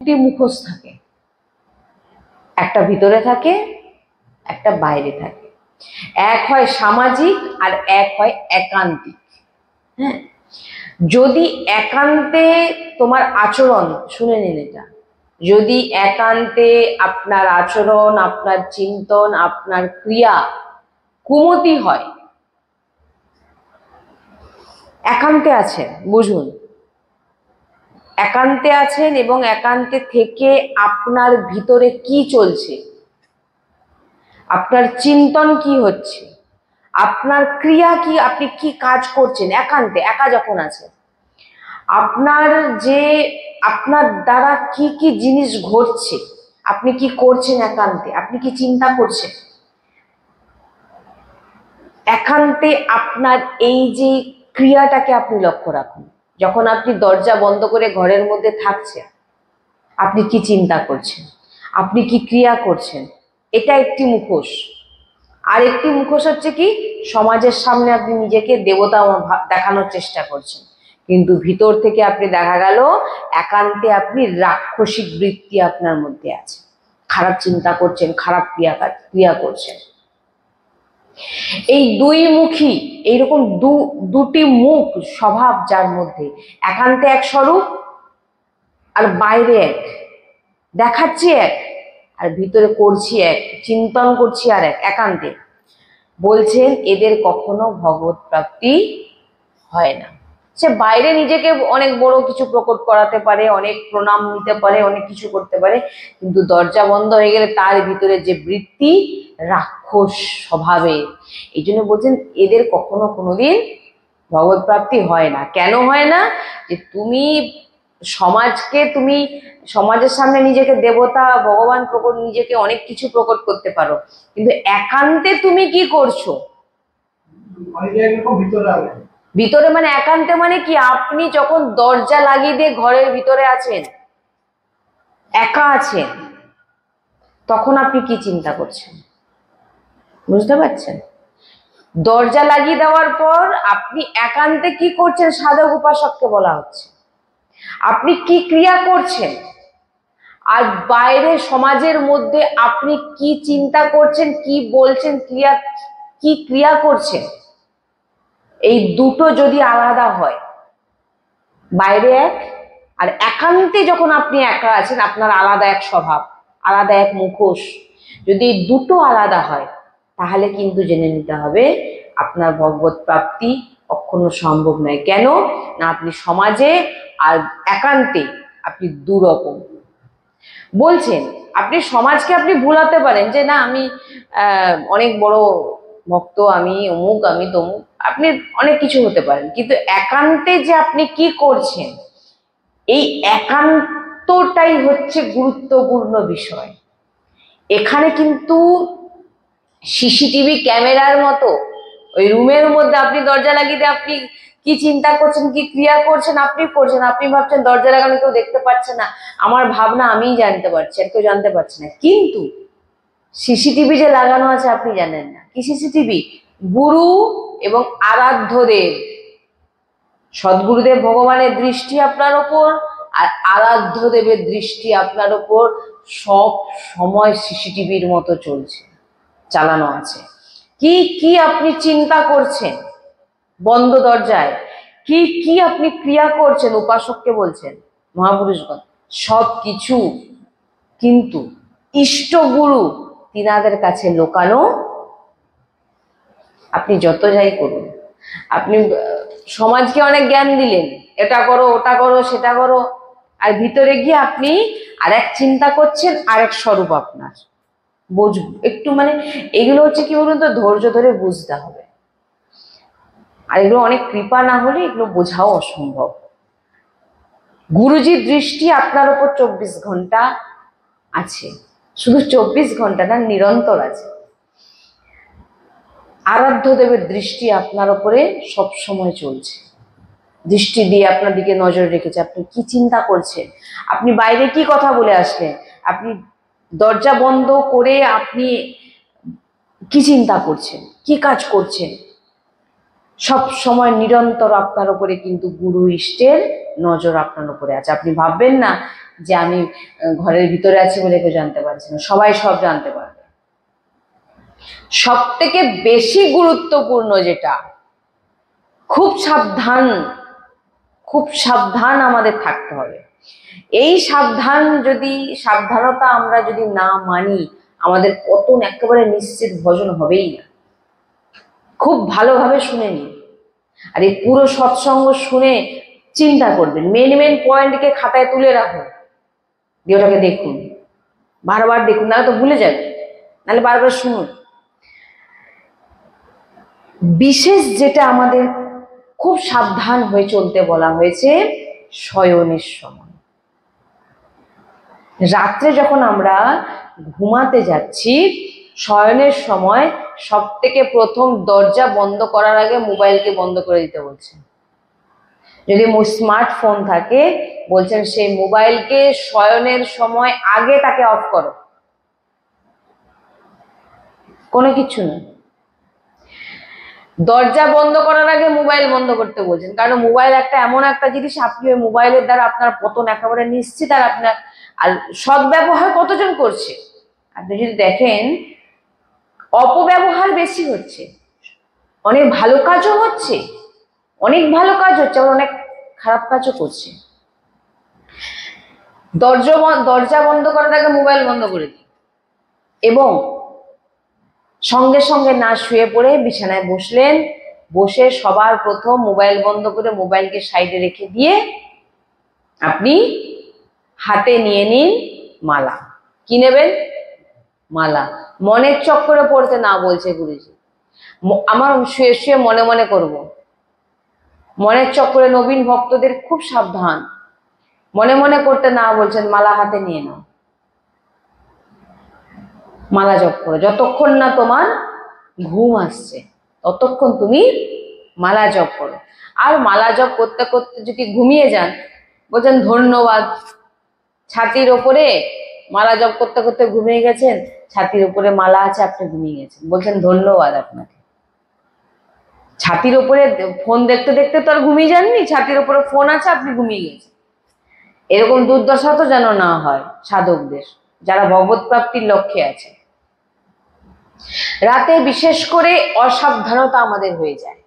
দুটি মুখোশ থাকে, একটা ভিতরে থাকে, একটা বাইরে থাকে। এক হয় সামাজিক আর এক হয় একান্তিক। হ্যাঁ, যদি একান্তে তোমার আচরণ, শুনে নিন এটা, যদি একান্তে আপনার আচরণ, আপনার চিন্তন, আপনার ক্রিয়া কুমতি হয়, একান্তে আছেন, বুঝুন, একান্তে আছেন এবং একান্তে থেকে আপনার ভিতরে কি চলছে, আপনার চিন্তন কি হচ্ছে, আপনার ক্রিয়া কি, আপনি কি কাজ করছেন একান্তে, একা যখন আছেন, আপনার যে আপনার দ্বারা কি কি জিনিস ঘটছে, আপনি কি করছেন একান্তে, আপনি কি চিন্তা করছেন একান্তে, আপনার এই যে ক্রিয়াটাকে আপনি লক্ষ্য রাখুন। যখন আপনি দরজা বন্ধ করে ঘরের মধ্যে থাকছেন, আপনি কি চিন্তা করছেন, আপনি কি ক্রিয়া করছেন, এটা একটি মুখোশ। আর একটি মুখোশ হচ্ছে কি, সমাজের সামনে আপনি নিজেকে দেবতা দেখানোর চেষ্টা করছেন, কিন্তু ভিতর থেকে আপনি দেখা গেল একান্তে আপনি রাক্ষসিক বৃত্তি আপনার মধ্যে আছে, খারাপ চিন্তা করছেন, খারাপ ক্রিয়া করছেন। এই দুই মুখী, এইরকম দুটি মুখ স্বভাব, যার মধ্যে একান্তে এক স্বরূপ আর বাইরে এক, দেখাচ্ছি এক আর ভিতরে করছি এক, চিন্তন করছি আর এক, একান্তে। বলছেন এদের কখনো ভগবত প্রাপ্তি হয় না। সে বাইরে নিজেকে অনেক বড় কিছু প্রকট করাতে পারে, অনেক প্রণাম নিতে পারে, অনেক কিছু করতে পারে, কিন্তু দরজা বন্ধ হয়ে গেলে তার ভিতরে যে বৃত্তি রাক্ষস স্বভাবে, এই জন্য বলছেন এদের কখনো কোনোদিন ভগবত প্রাপ্তি হয় না। কেন হয় না? যে তুমি সমাজের সামনে নিজেকে দেবতা, ভগবান প্রকট, নিজেকে অনেক কিছু প্রকট করতে পারো, কিন্তু একান্তে তুমি কি করছো? ভিতরে মানে একান্তে মানে কি, আপনি যখন দরজা লাগিয়ে দিয়ে ঘরের ভিতরে আছেন, একা আছেন, তখন আপনি কি চিন্তা করছেন, বুঝতে পারছেন? দরজা লাগিয়ে দেওয়ার পর আপনি একান্তে কি করছেন, সাধক উপাসককে বলা হচ্ছে, আপনি কি ক্রিয়া করছেন, আর বাইরে সমাজের মধ্যে আপনি কি চিন্তা করছেন, কি বলছেন, কি ক্রিয়া করছেন, এই দুটো যদি আলাদা হয়, বাইরে এক আর একান্তে যখন আপনি একা আছেন, আপনার আলাদা এক স্বভাব, আলাদা এক মুখোশ, যদি দুটো আলাদা হয়, তাহলে কিন্তু জেনে নিতে হবে আপনার ভগবত প্রাপ্তি কখনো সম্ভব নয়। কেন না, আপনি সমাজে আর একান্তে আপনি দুরকম। বলছেন আপনি সমাজকে আপনি ভুলাতে পারেন যে না আমি অনেক বড় ভক্ত, আমি অমুক, আমি তমুক, আপনি অনেক কিছু হতে পারেন, কিন্তু একান্তে যে আপনি কি করছেন, এই একান্তটাই হচ্ছে গুরুত্বপূর্ণ বিষয়। এখানে কিন্তু সিসিটিভি ক্যামেরার মতো ওই রুমের মধ্যে আপনি দরজা লাগিয়ে দিয়ে আপনি কি চিন্তা করছেন, কি ক্রিয়া করছেন, আপনি করছেন, আপনি ভাবছেন দরজা লাগানো কেউ দেখতে পাচ্ছে না, আমার ভাবনা আমিই জানতে পারছি, আর কেউ জানতে পারছে না। কিন্তু সিসিটিভি যে লাগানো আছে আপনি জানেন না। কি সিসিটিভি? গুরু এবং আরাধ্যদেব, সদ্গুরুদেব ভগবানের দৃষ্টি আপনার ওপর, আর আরাধ্য দেবের দৃষ্টি আপনার ওপর সব সময় সিসিটিভির মতো চলছে, চালানো আছে। কি কি আপনি চিন্তা করছেন বন্ধ দরজায়, কি কি আপনি ক্রিয়া করছেন, উপাসককে বলছেন মহাপুরুষগণ, সব কিছু কিন্তু ইষ্ট গুরু তিনাদের কাছে লোকানো। আপনি যত যাই করুন, আপনি সমাজকে অনেক জ্ঞান দিলেন, এটা করো, ওটা করো, সেটা করো, আর ভিতরে গিয়ে আপনি আরেক চিন্তা করছেন, আরেক স্বরূপ আপনার। একটু মানে এগুলো হচ্ছে কি বলুন তো, ধৈর্য ধরে বুঝতে হবে, আর এগুলো অনেক কৃপা না হলে এগুলো বোঝাও অসম্ভব। গুরুজির দৃষ্টি আপনার উপর 24 ঘন্টা আছে, শুধু 24 ঘন্টা না, নিরন্তর আছে। আরাধ্য দেবের দৃষ্টি আপনার উপরে সব সময় চলছে, দৃষ্টি দিয়ে আপনার দিকে নজর রেখেছে, আপনি কি চিন্তা করছেন, আপনি বাইরে কি কথা বলে আসলেন, আপনি দরজা বন্ধ করে আপনি কি চিন্তা করছেন, কি কাজ করছেন, সব সময় নিরন্তর আপনার উপরে কিন্তু গুরু ইষ্টের নজর আপনার উপরে আছে। আপনি ভাববেন না যে আমি ঘরের ভিতরে আছি বলে কেউ জানতে পারছে না, সবাই সব জানতে পারবে। সব থেকে বেশি গুরুত্বপূর্ণ যেটা, খুব সাবধান আমাদের থাকতে হবে। এই সাবধানতা আমরা যদি না মানি, আমাদের পতন একেবারে নিশ্চিত, ভজন হবেই না। খুব ভালোভাবে শুনে নিন, আর এই পুরো সৎসঙ্গ শুনে চিন্তা করবেন, মেন পয়েন্টকে খাতায় তুলে রাখুন, দিয়ে ওটাকে দেখুন, বারবার দেখুন, নাহলে তো ভুলে যাবে, নাহলে বারবার শুনুন। বিশেষ যেটা আমাদের খুব সাবধান হয়ে চলতে বলা হয়েছে, শয়নের সময়। রাত্রে যখন আমরা ঘুমাতে যাচ্ছি, শয়নের সময় সব থেকে প্রথম দরজা বন্ধ করার আগে মোবাইলকে বন্ধ করে দিতে বলছেন। যদি স্মার্টফোন থাকে, বলছেন সেই মোবাইলকে শয়নের সময় আগে তাকে অফ করো, কোনো কিছু না। দরজা বন্ধ করার আগে মোবাইল বন্ধ করতে বলছেন, কারণ মোবাইল এমন একটা জিনিস, আপনি ওই মোবাইলের দ্বারা আপনার পতন একেবারে নিশ্চিত। আর সদ্ব্যবহার কতজন করছে? আপনি যদি দেখেন, অপব্যবহার বেশি হচ্ছে, অনেক ভালো কাজও হচ্ছে, আবার অনেক খারাপ কাজও করছে। দরজা বন্ধ করার আগে মোবাইল বন্ধ করে দিই, এবং সঙ্গে সঙ্গে না শুয়ে পড়ে বিছানায় বসে সবার প্রথম মোবাইল বন্ধ করে মোবাইলকে সাইডে রেখে দিয়ে আপনি হাতে নিয়ে নিন মালা। কি নেবেন? মালা। মনের চক্করে পড়তে না বলছে গুরুজি, আমার শুয়ে শুয়ে মনে মনে করব। মনের চক্করে নবীন ভক্তদের খুব সাবধান, মনে মনে করতে না বলছেন, মালা হাতে নিয়ে নাও, মালা জপ করো। যতক্ষণ না তোমার ঘুম আসছে ততক্ষণ তুমি মালা জপ করো। আর মালা জপ করতে করতে যদি ঘুমিয়ে যান, বলছেন ধন্যবাদ। ছাতির ওপরে মালা জপ করতে করতে ঘুমিয়ে গেছেন, ছাতির উপরে মালা আছে, আপনি ঘুমিয়ে গেছেন, বলছেন ধন্যবাদ আপনাকে। ছাতির উপরে ফোন দেখতে দেখতে তো আর ঘুমিয়ে যাননি, ছাতির উপরে ফোন আছে, আপনি ঘুমিয়ে গেছেন। এরকম দুর্দশা তো যেন না হয় সাধকদের, যারা ভগবত প্রাপ্তির লক্ষ্যে আছে। রাতে বিশেষ করে অসাবধানতা আমাদের হয়ে যায়।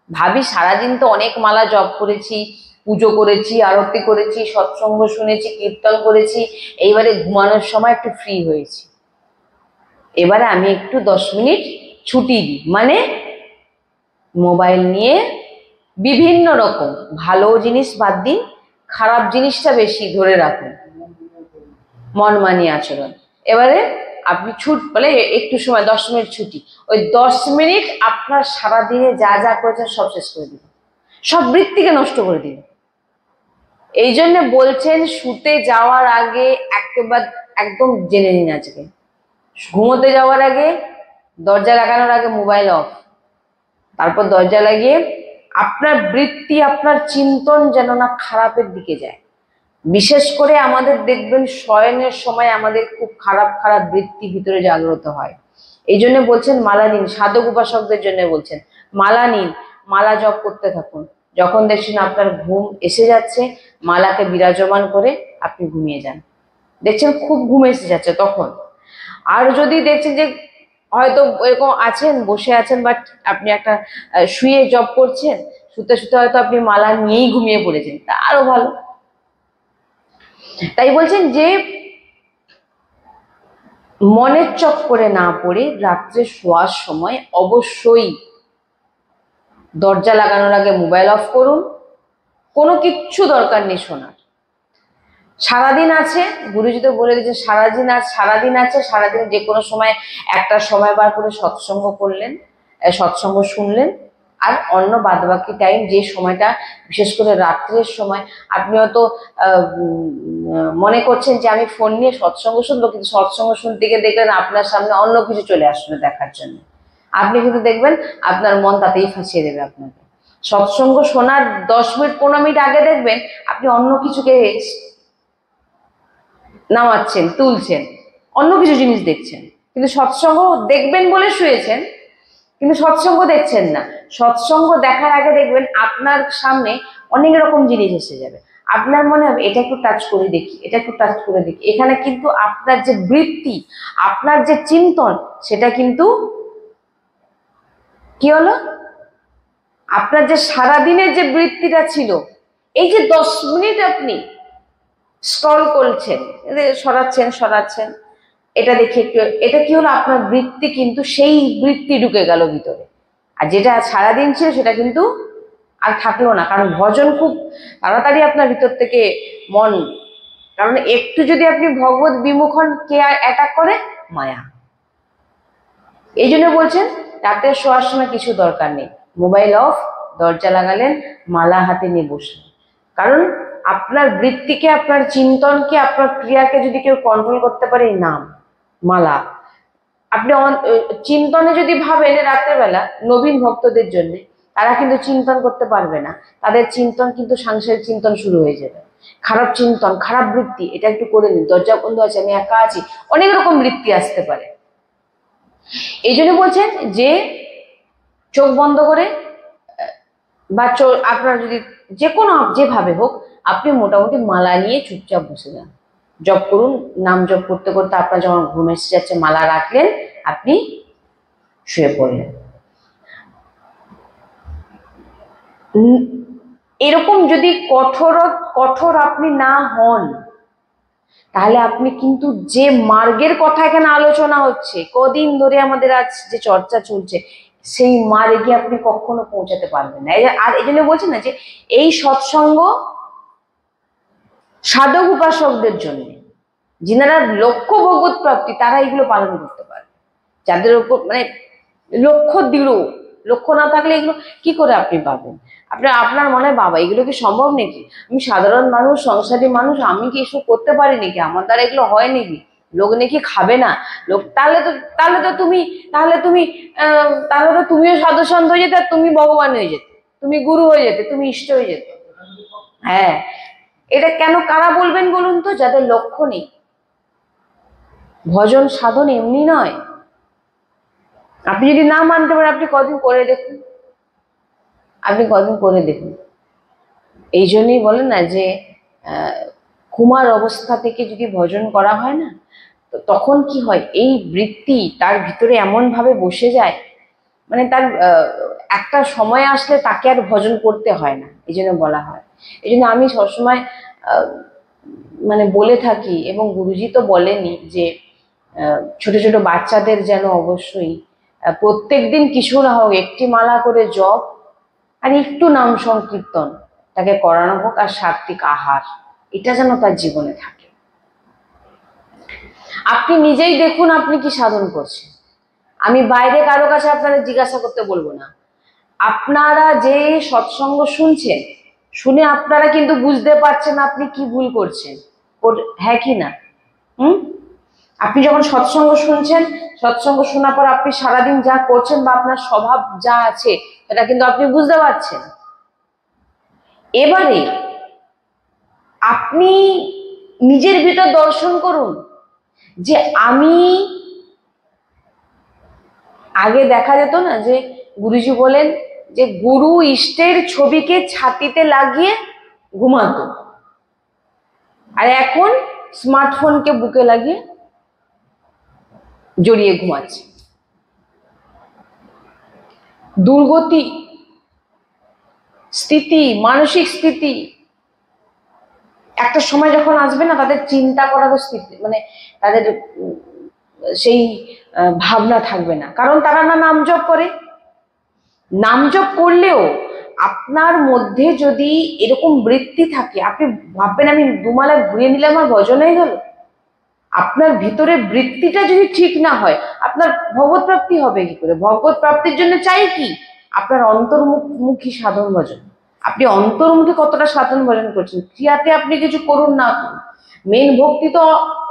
ভাবি সারাদিন তো অনেক মালা জপ করেছি, পুজো করেছি, আরতি করেছি, সৎসঙ্গ শুনেছি, কীর্তন করেছি, এইবারে ঘুমানোর সময় একটু ফ্রি হয়েছি, এবারে আমি একটু 10 মিনিট ছুটি দিই, মানে মোবাইল নিয়ে বিভিন্ন রকম ভালো জিনিস বাদ দিন, খারাপ জিনিসটা বেশি ধরে রাখুন, মনমানি আচরণ। এবারে আপনি বলে একটু সময় 10 মিনিট ছুটি, ওই 10 মিনিট আপনার সারাদিনে যা যা করেছেন সব শেষ করে দিন, সব বৃত্তিকে নষ্ট করে দিন। এই জন্য বলছেন শুতে যাওয়ার আগে একদম জেনে নিন, আজকে ঘুমোতে যাওয়ার আগে, দরজা লাগানোর আগে মোবাইল অফ, তারপর দরজা লাগিয়ে আপনার বৃত্তি, আপনার চিন্তন যেন না খারাপের দিকে যায়। বিশেষ করে আমাদের দেখবেন শয়নের সময় আমাদের খুব খারাপ খারাপ বৃত্তি ভিতরে জাগ্রত হয়। এই জন্য বলছেন মালা নিন, সাধক উপাসকদের জন্য বলছেন মালা নিন, মালা জপ করতে থাকুন। যখন দেখছেন আপনার ঘুম এসে যাচ্ছে, মালাকে বিরাজমান করে আপনি ঘুমিয়ে যান। দেখছেন খুব ঘুম এসে যাচ্ছে তখন। আর যদি দেখছেন যে হয়তো এরকম আছেন, বসে আছেন, বাট আপনি একটা শুয়ে জপ করছেন, শুতে শুতে হয়তো আপনি মালা নিয়েই ঘুমিয়ে পড়েছেন, তা আরো ভালো। তাই বলছেন যে মনের চক্করে না পড়ে রাত্রে শোয়ার সময় অবশ্যই দরজা লাগানোর আগে মোবাইল অফ করুন, কোনো কিচ্ছু দরকার নেই শোনার। সারাদিন আছে, গুরুজি তো বলে দিয়েছে সারাদিন আছে, সারাদিন যে কোনো সময় একটা সময় বার করে সৎসঙ্গ করলেন, সৎসঙ্গ শুনলেন। আর অন্য বাদবাকি টাইম, যে সময়টা বিশেষ করে রাত্রের সময়, আপনি হয়তো মনে করছেন যে আমি ফোন নিয়ে সৎসঙ্গ শুনবো, কিন্তু সৎসঙ্গ শুনতে গিয়ে দেখলেন আপনার সামনে অন্য কিছু চলে আসলো দেখার জন্য, আপনি কিন্তু দেখবেন আপনার মন তাতেই ফাঁসিয়ে দেবে আপনাকে। সৎসঙ্গ শোনার 10 মিনিট 15 মিনিট আগে দেখবেন আপনি অন্য কিছুকে নামাচ্ছেন, তুলছেন, অন্য কিছু জিনিস দেখছেন, কিন্তু সৎসঙ্গ দেখবেন বলে শুয়েছেন, কিন্তু সৎসঙ্গ দেখছেন না। সৎসঙ্গ দেখার আগে দেখবেন আপনার সামনে অনেক রকম জিনিস এসে যাবে, আপনার মনে হবে এটা একটু টাচ করে দেখি, এটা একটু টাচ করে দেখি। এখানে কিন্তু আপনার যে বৃত্তি, আপনার যে চিন্তন, সেটা কিন্তু কি হলো, আপনার যে সারাদিনের যে বৃত্তিটা ছিল, এই যে 10 মিনিট আপনি স্ক্রল করছেন, সরাচ্ছেন সরাচ্ছেন, এটা দেখে একটু, এটা কি হলো, আপনার বৃত্তি কিন্তু সেই বৃত্তি ঢুকে গেল ভিতরে। আর যেটা সারাদিন ছিল সেটা কিন্তু আর থাকলো না, কারণ ভজন খুব তাড়াতাড়ি আপনার ভিতর থেকে মন, কারণ একটু যদি আপনি ভগবত বিমুখ হন, কে অ্যাটাক করে? মায়া। এই জন্য বলছেন রাতে শোয়ার সময় কিছু দরকার নেই, মোবাইল অফ, দরজা লাগালেন, মালা হাতে নিয়ে বসলেন। কারণ আপনার বৃত্তিকে, আপনার চিন্তনকে, আপনার ক্রিয়াকে যদি কেউ কন্ট্রোল করতে পারে, এই নাম, মালা। আপনি চিন্তনে যদি ভাবেন রাত্রেবেলা, নবীন ভক্তদের জন্য, তারা কিন্তু চিন্তন করতে পারবে না, তাদের চিন্তন কিন্তু সাংসারিক চিন্তন শুরু হয়ে যাবে। খারাপ চিন্তন, খারাপ বৃত্তি, এটা একটু করে নিন, দরজা বন্ধ আছে, আমি একা আছি, অনেক রকম বৃত্তি আসতে পারে। এই জন্য বলছেন যে চোখ বন্ধ করে বা আপনার যদি যে কোনো যেভাবে হোক, আপনি মোটামুটি মালা নিয়ে চুপচাপ বসে যান, জপ করুন, নাম জপ করতে করতে আপনার যখন ঘুম এসে যাচ্ছে, মালা রাখলেন, আপনি শুয়ে পড়লেন। এরকম যদি কঠোর আপনি না হন, তাহলে আপনি কিন্তু যে মার্গের কথা এখানে আলোচনা হচ্ছে, কদিন ধরে আমাদের আজ যে চর্চা চলছে, সেই মার্গে আপনি কখনো পৌঁছাতে পারবেন না। আর এই জন্য বলছি না যে এই সৎসঙ্গ সাধক উপাসকদের জন্য, যিনারা লক্ষ্য ভগবত প্রাপ্তি, তারা এগুলো পালন করতে পারে। যাদের উপর মানে লক্ষ্য দৃঢ়, লক্ষ্য না থাকলে এগুলো কি করে আপনি পাবেন? আপনার মনে হয় বাবা এগুলো কি সম্ভব নাকি, আমি সাধারণ মানুষ, সংসারী মানুষ, আমি কি এসব করতে পারি নাকি, আমার দ্বারা এগুলো হয় নাকি, লোক নাকি খাবে না, লোক তাহলে তো তুমিও সাধু সন্ত হয়ে যেতে, আর তুমি ভগবান হয়ে যেতে, তুমি গুরু হয়ে যেতে, তুমি ইষ্ট হয়ে যেতে। হ্যাঁ, এটা কেন কারা বলবেন বলুন তো? যাদের লক্ষ্য নেই। ভজন সাধন এমনি নয়, আপনি যদি না মানতে পারেন, আপনি কদিন করে দেখুন, এই জন্যই বলেন না যে কুমার অবস্থা থেকে যদি ভজন করা হয় না, তো তখন কি হয়, এই বৃত্তি তার ভিতরে এমন ভাবে বসে যায়, মানে তার একটা সময় আসলে তাকে আর ভজন করতে হয় না। এই জন্য বলা হয়, এই জন্য আমি সবসময় মানে বলে থাকি, এবং গুরুজি তো বলেনি যে ছোট ছোট বাচ্চাদের যেন অবশ্যই প্রত্যেকদিন কিছু না হোক একটি মালা করে জপ আর একটু নাম সংকীর্তন তাকে করানো হোক, আর সাত্বিক আহার, এটা যেন তার জীবনে থাকে। আপনি নিজেই দেখুন আপনি কি সাধন করছেন। আমি বাইরে কারো কাছে আপনাদের জিজ্ঞাসা করতে বলবো না। আপনারা যে সৎসঙ্গ শুনছেন, শুনে আপনারা কিন্তু বুঝতে পারছেন আপনি কি ভুল করছেন, হ্যাঁ কি না? আপনি যখন সৎসঙ্গ শুনছেন, সৎসঙ্গ শোনার পর আপনি সারাদিন যা করছেন বা আপনার স্বভাব যা আছে, সেটা কিন্তু আপনি বুঝতে পারছেন। এবারে আপনি নিজের ভিতর দর্শন করুন যে আমি, আগে দেখা যেত না যে গুরুজি বলেন যে গুরু ইষ্টের ছবিকে ছাতিতে লাগিয়ে ঘুমাতো, আর এখন স্মার্টফোনকে বুকে লাগিয়ে জড়িয়ে ঘুমাচ্ছে। দুর্গতি স্থিতি, মানসিক স্থিতি, একটা সময় যখন আসবে না, তাদের চিন্তা করারও স্থিতি, মানে তাদের সেই ভাবনা থাকবে না, কারণ তারা না নাম জপ করে। নাম জপ করলেও আপনার মধ্যে যদি এরকম বৃত্তি থাকে, আপনি ভাববেন আমি দুমালা ঘুরিয়ে নিলে আমার ভজন হয়ে গেল। আপনার ভিতরে বৃত্তিটা যদি ঠিক না হয়, আপনার ভগবত প্রাপ্তি হবে কি করে? ভগবত প্রাপ্তির জন্য চাই কি? আপনার অন্তর্মুখী সাধন ভজন। আপনি অন্তর্মুখী কতটা সাধন ভজন করছেন, ক্রিয়াতে আপনি কিছু করুন না করুন, মেন ভক্তি তো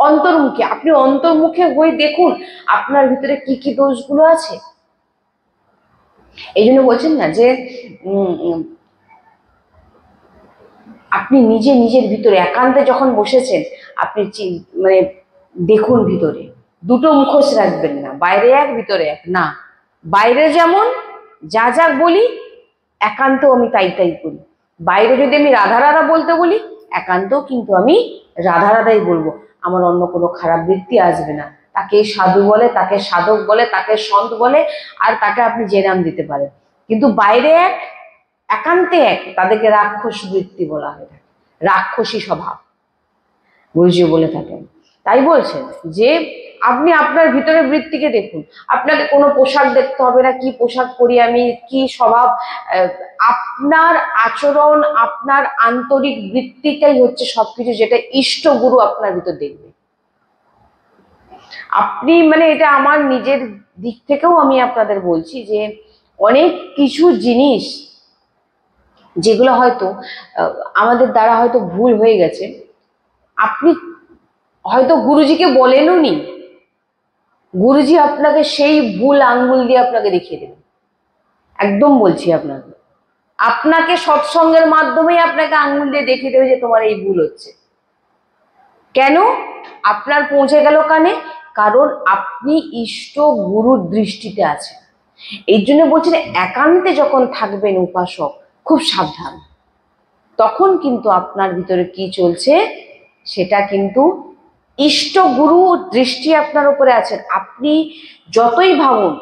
অন্তর্মুখী। আপনি অন্তর্মুখে হয়ে দেখুন আপনার ভিতরে কি কি দোষগুলো আছে। এই জন্য বলছেন না যে আপনি নিজের ভিতরে একান্তে যখন বসেছেন, আপনি মানে দেখুন ভিতরে, দুটো মুখোশ রাখবেন না, বাইরে এক ভিতরে এক না। বাইরে যেমন যা যা বলি, একান্ত আমি তাই তাই করি। বাইরে যদি আমি রাধা রাধা বলতে বলি, একান্তও কিন্তু আমি রাধা রাধাই বলবো, আমার অন্য কোনো খারাপ বৃত্তি আসবে না। তাকে সাধু বলে, তাকে সাধক বলে, তাকে সন্ত বলে, আর তাকে আপনি যে নাম দিতে পারেন, কিন্তু বাইরে এক, একান্তে এক, তাদেরকে রাক্ষস বৃত্তি বলা হয়, রাক্ষসী স্বভাব গুরুজি বলে থাকেন। তাই বলছেন যে আপনি আপনার ভিতরের বৃত্তিকে দেখুন, আপনাকে কোনো পোশাক দেখতে হবে না, কি পোশাক পরি আমি, কি স্বভাব, আপনার আচরণ, আপনার আন্তরিক বৃত্তিটাই হচ্ছে সবকিছু, যেটা ইষ্ট গুরু আপনার ভিতর দেখবে। আপনি মানে এটা আমার নিজের দিক থেকেও আমি আপনাদের বলছি যে অনেক কিছু জিনিস যেগুলো হয়তো আমাদের দ্বারা হয়তো ভুল হয়ে গেছে, আপনি হয়তো গুরুজিকে বলেনও নি, গুরুজি আপনাকে সেই ভুল আঙ্গুল দিয়ে আপনাকে দেখিয়ে দেবেন। একদম বলছি আপনাকে, আপনাকে সৎসঙ্গের মাধ্যমেই আপনাকে আঙ্গুল দিয়ে দেখিয়ে দেবে যে তোমার এই ভুল হচ্ছে। কেন আপনার পৌঁছে গেল কানে? কারণ আপনি ইষ্ট গুরুর দৃষ্টিতে আছেন। এই জন্য বলছেন একান্তে যখন থাকবেন উপাসক, খুব সাবধান। তখন কিন্তু আপনার ভিতরে কি চলছে সেটা কিন্তু ইষ্ট গুরু দৃষ্টি আপনার উপরে আছেন। আপনি যতই ভাবুন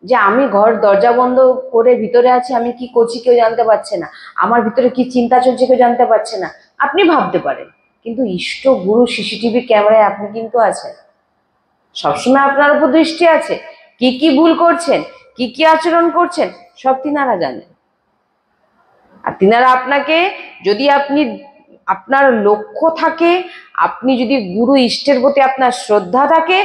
যে আমি ঘর দরজা বন্ধ করে ভিতরে আছি, আমি কি করছি কেউ জানতে পারছে না, আমার ভিতরে কি চিন্তা চলছে কেউ জানতে পারছে না, আপনি ভাবতে পারেন, কিন্তু ইষ্ট গুরু সিসিটিভি ক্যামেরায় আপনি কিন্তু আছেন, সবসময় আপনার উপর দৃষ্টি আছে। কি কি ভুল করছেন, কি কি আচরণ করছেন, সব তিনারা জানেন। আর তিনারা আপনাকে, যদি আপনি, আপনার লক্ষ্য থাকে, আপনি যদি গুরু ইষ্টের প্রতি আপনার শ্রদ্ধা থাকে,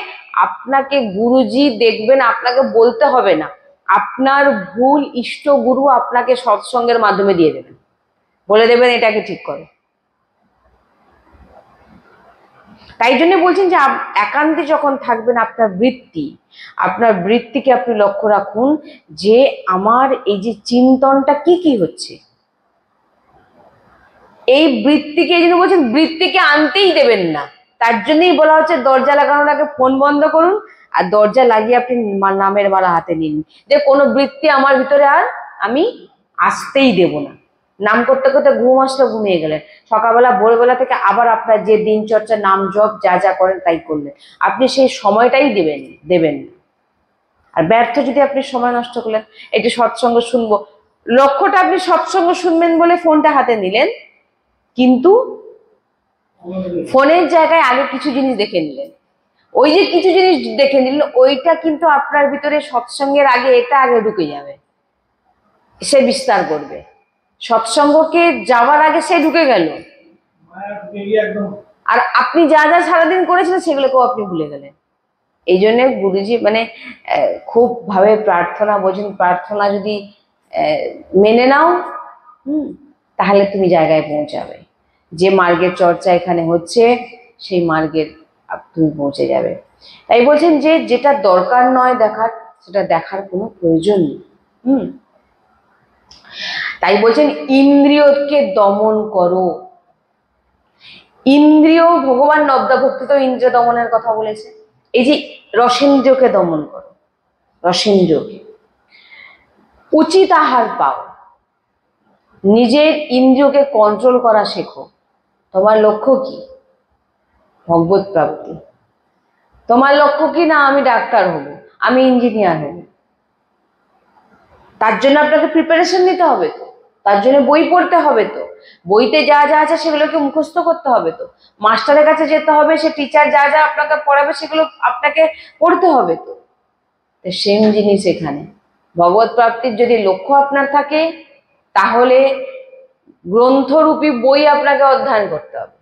আপনাকে গুরুজি দেখবেন, আপনাকে বলতে হবে না, আপনার ভুল ইষ্ট গুরু আপনাকে সৎসঙ্গের মাধ্যমে দিয়ে দেবেন, বলে দেবেন এটাকে ঠিক করো। তাই জন্য বলছেন যে একান্তে যখন থাকবেন আপনার বৃত্তিকে আপনি লক্ষ্য রাখুন যে আমার এই যে চিন্তনটা কি কি হচ্ছে, এই বৃত্তিকে, এই জন্য বলছেন বৃত্তিকে আনতেই দেবেন না। তার জন্যই বলা হচ্ছে দরজা লাগানোর আগে ফোন বন্ধ করুন, আর দরজা লাগিয়ে আপনি নামের মালা হাতে নিন, যে কোনো বৃত্তি আমার ভিতরে আর আমি আসতেই দেব না। নাম করতে করতে ঘুম আসলে ঘুমিয়ে গেলেন, সকালবেলা ভোরবেলা থেকে আবার আপনার যে দিনচর্চা, নাম জপ যা যা করেন তাই করলেন, আপনি সেই সময়টাই দেবেন না। আর ব্যর্থ যদি আপনি সময় নষ্ট করলেন, এই যে সৎসঙ্গ শুনবো, লক্ষ্যটা আপনি সৎসঙ্গ শুনবেন বলে ফোনটা হাতে নিলেন, কিন্তু ফোনের জায়গায় আগে কিছু জিনিস দেখে নিলেন, ওই যে কিছু জিনিস দেখে নিলেন, ওইটা কিন্তু আপনার ভিতরে সৎসঙ্গের আগে এটা আগে ঢুকে যাবে, সে বিস্তার করবে। সৎসঙ্গকে যাওয়ার আগে সে ঢুকে গেল, আর আপনি যা যা সারাদিন করেছিলেন সেগুলোকেও আপনি ভুলে গেলেন। এই জন্য গুরুজি মানে খুব ভাবে প্রার্থনা বোঝেন, প্রার্থনা যদি মেনে নাও তাহলে তুমি জায়গায় পৌঁছাবে, যে মার্গের চর্চা এখানে হচ্ছে সেই মার্গের তুমি পৌঁছে যাবে। তাই বলছেন যে যেটা দরকার নয় দেখার, সেটা দেখার কোনো প্রয়োজন নেই। তাই বলছেন ইন্দ্রিয়কে দমন করো। ইন্দ্রিয়, ভগবান নবদাভক্তি তো ইন্দ্রিয় দমনের কথা বলেছে, এই যে রসেন্দ্রিয়কে দমন করো, রসেন্দ্রিয়কে, উচিত আহার পাও, নিজের ইন্দ্রিয়কে কন্ট্রোল করা শেখো। তোমার লক্ষ্য কি? ভগবত প্রাপ্তি। তোমার লক্ষ্য কি? না আমি ডাক্তার হব, আমি ইঞ্জিনিয়ার হব। তার জন্য আপনাকে প্রিপারেশন নিতে হবে তো, তার জন্য বই পড়তে হবে তো, বইতে যা যা আছে সেগুলোকে মুখস্থ করতে হবে তো, মাস্টারের কাছে যেতে হবে, সে টিচার যা যা আপনাকে পড়াবে সেগুলো আপনাকে পড়তে হবে তো। সেম জিনিস এখানে, ভগবত প্রাপ্তির যদি লক্ষ্য আপনার থাকে তাহলে গ্রন্থরূপী বই আপনাকে অধ্যয়ন করতে হবে,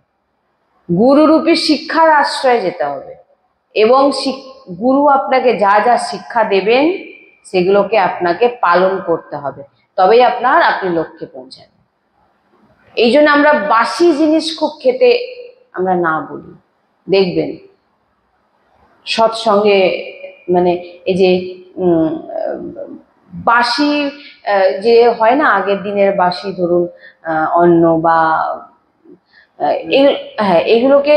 গুরুরূপী শিক্ষার আশ্রয়ে যেতে হবে, এবং গুরু আপনাকে যা যা শিক্ষা দেবেন সেগুলোকে আপনাকে পালন করতে হবে, তবেই আপনি লক্ষ্যে পৌঁছাবেন। এই জন্য আমরা বাসি জিনিস খুব খেতে আমরা না বলি, দেখবেন সৎসঙ্গে মানে এই যে বাসি যে হয় না, আগের দিনের বাসি ধরুন অন্ন বা হ্যাঁ, এগুলোকে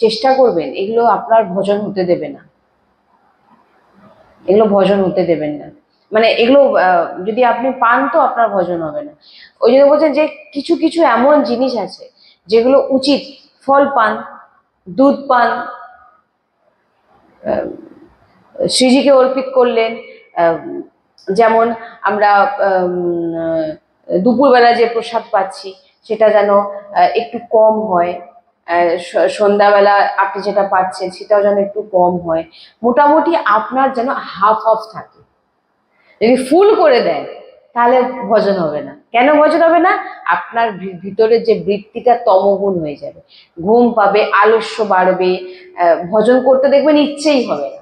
চেষ্টা করবেন, এগুলো আপনার ভোজন হতে দেবে না, এগুলো ভোজন হতে দেবেন না, মানে এগুলো যদি আপনি পান তো আপনার ভোজন হবে না। ওই জন্য বলছেন যে কিছু কিছু এমন জিনিস আছে যেগুলো উচিত, ফল পান, দুধ পান, শ্রীজিকে অর্পিত করলেন। যেমন আমরা দুপুরবেলা যে প্রসাদ পাচ্ছি সেটা যেন একটু কম হয়, সন্ধ্যাবেলা আপনি যেটা পাচ্ছেন সেটাও যেন একটু কম হয়, মোটামুটি আপনার যেন হাফ অফ থাকে। যদি ফুল করে দেন তাহলে ভজন হবে না। কেন ভজন হবে না? আপনার ভিতরে যে বৃত্তিটা তমগুণ হয়ে যাবে, ঘুম পাবে, আলস্য বাড়বে, ভজন করতে দেখবেন ইচ্ছেই হবে না।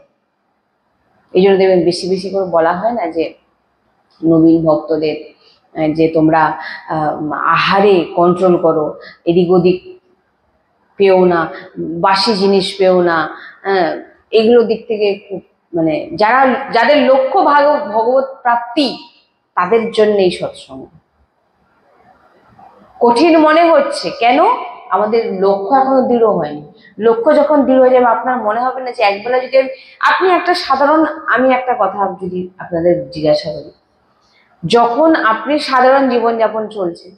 এই জন্য দেখবেন বেশি বেশি করে বলা হয় না যে নবীন ভক্তদের যে তোমরা আহারে কন্ট্রোল করো, এদিক ওদিক পেও না, বাসি জিনিস পেও না, এগুলো দিক থেকে খুব মানে যাদের লক্ষ্য ভগবত প্রাপ্তি তাদের জন্য এই সৎসঙ্গ। কঠিন মনে হচ্ছে কেন? আমাদের লক্ষ্য এখনো দৃঢ় হয়নি। লক্ষ্য যখন দৃঢ় হয়ে যাবে আপনার মনে হবে না যে একবেলা যদি আপনি একটা সাধারণ, আমি একটা কথা যদি আপনাদের জিজ্ঞাসা করি, যখন আপনি সাধারণ জীবনযাপন চলছে,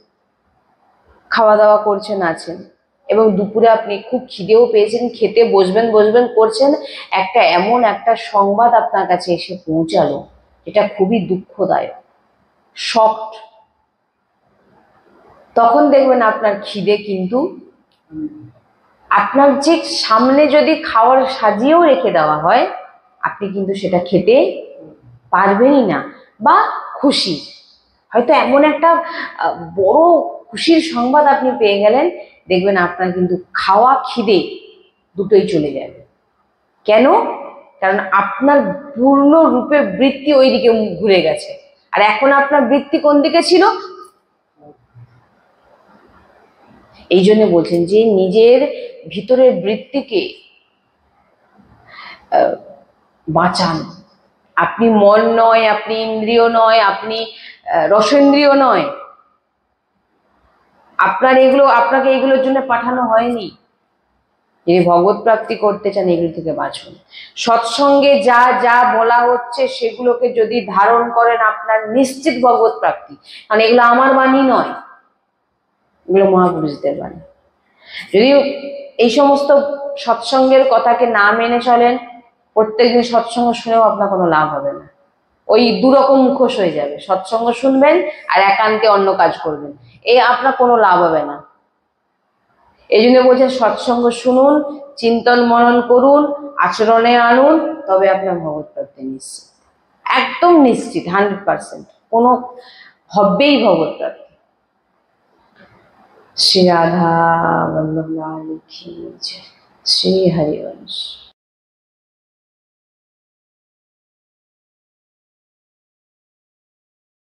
খাওয়া দাওয়া করছেন আছেন, এবং দুপুরে আপনি খুব খিদেও পেয়েছেন, খেতে বসবেন করছেন, এমন একটা সংবাদ আপনার কাছে এসে পৌঁছালো যেটা খুবই দুঃখদায়ক, শকড, তখন দেখবেন আপনার খিদে কিন্তু আপনার যে সামনে যদি খাওয়ার সাজিয়েও রেখে দেওয়া হয় আপনি কিন্তু সেটা খেতে পারবেনই না। বা খুশি, হয়তো এমন একটা বড় খুশির সংবাদ আপনি পেয়ে গেলেন, দেখবেন আপনার কিন্তু খাওয়া খিদে দুটোই চলে যাবে। কেন? কারণ আপনার পূর্ণরূপে বৃত্তি ওই দিকে ঘুরে গেছে, আর এখন আপনার বৃত্তি কোন দিকে ছিল? এই জন্য বলছেন যে নিজের ভিতরের বৃত্তিকে বাঁচান। আপনি মন নয়, আপনি ইন্দ্রিয় নয়, আপনি রসেন্দ্রিয় নয়, আপনাকে এগুলোর জন্য পাঠানো হয়নি। যদি ভগবত প্রাপ্তি করতে চান এগুলো থেকে বাঁচুন। সৎসঙ্গে যা যা বলা হচ্ছে সেগুলোকে যদি ধারণ করেন আপনার নিশ্চিত ভগবত প্রাপ্তি। কারণ এগুলো আমার বাণী নয়, এগুলো মহাপুরুষদের বাণী। যদি এই সমস্ত সৎসঙ্গের কথাকে না মেনে চলেন, প্রত্যেকদিন সৎসঙ্গ শুনেও আপনার কোনো লাভ হবে না। ওই দুরকম মুখোশ হয়ে যাবে, সৎসঙ্গ শুনবেন আর একান্তে অন্য কাজ করবেন, আপনার কোনো লাভ হবে না। এই জন্য বলছেন সৎসঙ্গ শুনুন, চিন্তন মনন করুন, আচরণে আনুন, তবে আপনার ভগবত প্রাপ্তি নিশ্চিত, একদম নিশ্চিত, 100%, কোনো হবেই ভগবত প্রাপ্তি। श्री राधा वल्लभ लाल की जय। श्री हरिवंश।